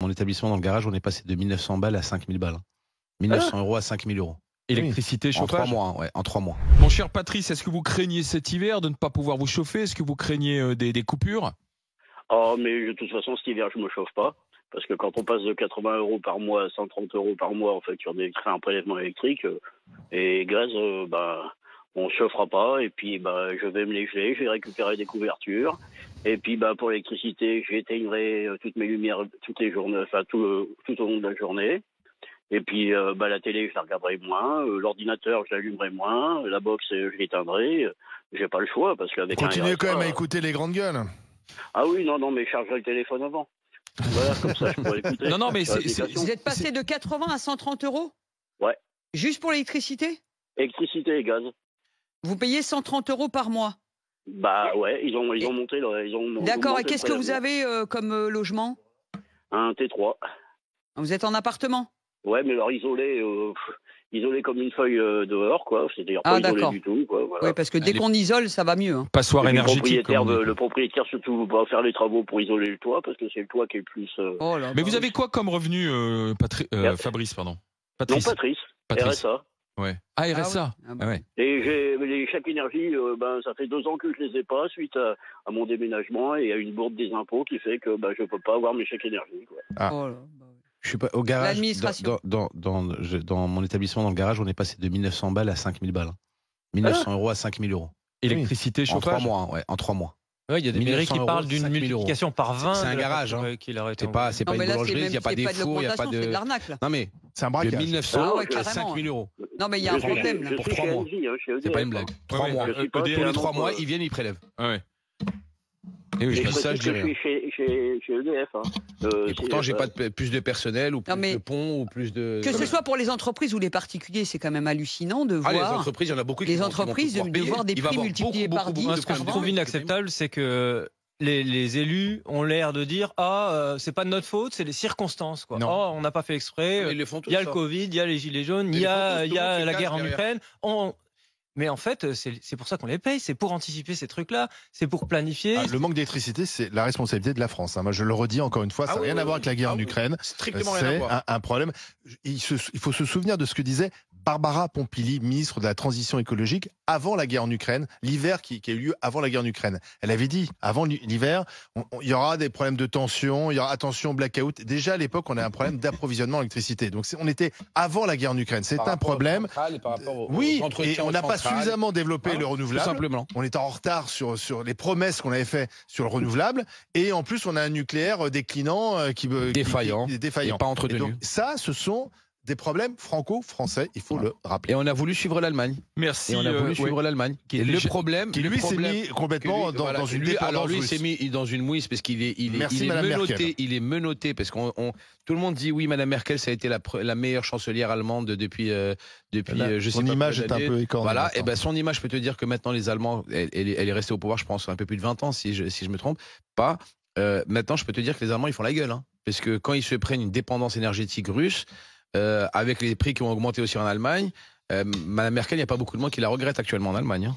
mon établissement, dans le garage, on est passé de 1900 balles à 5000 balles. 1900 € à 5000 €. Électricité, chauffage. En 3 mois, ouais, en 3 mois. Mon cher Patrice, est-ce que vous craignez cet hiver de ne pas pouvoir vous chauffer? Est-ce que vous craignez des coupures? Oh, mais de toute façon, cet hiver, je me chauffe pas. Parce que quand on passe de 80 € par mois à 130 € par mois en facture d'électricité, un prélèvement électrique et gaz, on chauffera pas. Et puis, je vais me les geler, je vais récupérer des couvertures. Et puis, pour l'électricité, j'éteindrai toutes mes lumières toutes les journées, enfin tout au long de la journée. Et puis, la télé, je la regarderai moins. L'ordinateur, je l'allumerai moins. La box, je l'éteindrai. J'ai pas le choix parce qu'avec continuez quand même à écouter les grandes gueules. Ah oui, non, mais je chargerai le téléphone avant. Voilà, comme ça, je pourrais écouter. Non, mais Vous êtes passé de 80 à 130 €? Ouais. Juste pour l'électricité? Électricité et gaz. Vous payez 130 € par mois? Ouais, ils ont monté. D'accord, et qu'est-ce que vous avez comme logement? Un T3. Vous êtes en appartement? Ouais, mais alors isolé comme une feuille dehors, quoi. C'est-à-dire pas isolé du tout, quoi. Voilà. Oui, parce que dès qu'on isole, ça va mieux. Hein. Passoire énergétique. Le propriétaire surtout va faire les travaux pour isoler le toit, parce que c'est le toit qui est le plus... Mais vous avez quoi comme revenu, Fabrice, pardon? Patrice. Non, Patrice. RSA. Ouais. Ah, RSA. Ah oui. Ouais. Et les chèques énergie, ça fait 2 ans que je les ai pas suite à mon déménagement et à une bourde des impôts qui fait que je peux pas avoir mes chèques énergie, quoi. Ah. Oh là, Je suis pas au garage. L'administration. Dans mon établissement, dans le garage, on est passé de 1900 balles à 5000 balles. 1900 € à 5000 €. Électricité, chauffage. En 3 mois, ouais, en 3 mois. Ouais, il y a des mairies qui parlent d'une multiplication par 20. C'est un garage, hein. C'est pas une boulangerie, il n'y a pas des fours, il n'y a pas de. C'est de l'arnaque, là. Non mais c'est un de braquage. 1900 à carrément. 5000 €. Non, mais il y a un problème, là. Pour 3 mois. C'est pas une blague. 3 mois. Tous les 3 mois, ils viennent, ils prélèvent. Ouais. Et oui, je dis ça, je dis rien. Chez EDF. Et pourtant, j'ai pas plus de personnel ou plus de ponts ou plus de. Que ce soit pour les entreprises ou les particuliers, c'est quand même hallucinant de voir. Les entreprises, il y en a beaucoup qui les entreprises de voir des prix multipliés par 10. Ce que je trouve inacceptable, c'est que les élus ont l'air de dire c'est pas de notre faute, c'est les circonstances, quoi. On n'a pas fait exprès. Ils le font tous. Il y a le Covid, il y a les gilets jaunes, il y a la guerre en Ukraine. Mais en fait, c'est pour ça qu'on les paye, c'est pour anticiper ces trucs-là, c'est pour planifier. Le manque d'électricité, c'est la responsabilité de la France. Moi, je le redis encore une fois, ça n'a rien à voir avec la guerre en Ukraine. Strictement rien à voir. C'est un problème. Il faut se souvenir de ce que disait Barbara Pompili, ministre de la Transition écologique, avant la guerre en Ukraine, l'hiver qui a eu lieu avant la guerre en Ukraine. Elle avait dit, avant l'hiver, il y aura des problèmes de tension, il y aura attention blackout. Déjà à l'époque, on a un problème d'approvisionnement en électricité. Donc on était avant la guerre en Ukraine. C'est un problème. Oui, et on n'a pas suffisamment développé le renouvelable. Tout simplement. On était en retard sur les promesses qu'on avait faites sur le renouvelable. Et en plus, on a un nucléaire déclinant défaillant. Et pas entretenu. Donc, ça, ce sont des problèmes franco-français, il faut le rappeler. Et on a voulu suivre l'Allemagne. Merci. Et on a voulu suivre l'Allemagne. Et le problème, qui lui s'est mis complètement dans une dépendance. Alors lui, il s'est mis dans une mouise parce qu'il est menotté. Il est menotté parce qu'on tout le monde dit oui, Madame Merkel, ça a été la meilleure chancelière allemande depuis je sais pas. Son image est un peu écornée. Voilà. Et son image, je peux te dire que maintenant les Allemands, elle est restée au pouvoir, je pense, un peu plus de 20 ans, si je me trompe pas. Maintenant, je peux te dire que les Allemands, ils font la gueule, hein, parce que quand ils se prennent une dépendance énergétique russe. Avec les prix qui ont augmenté aussi en Allemagne, Madame Merkel, il n'y a pas beaucoup de monde qui la regrette actuellement en Allemagne. Hein.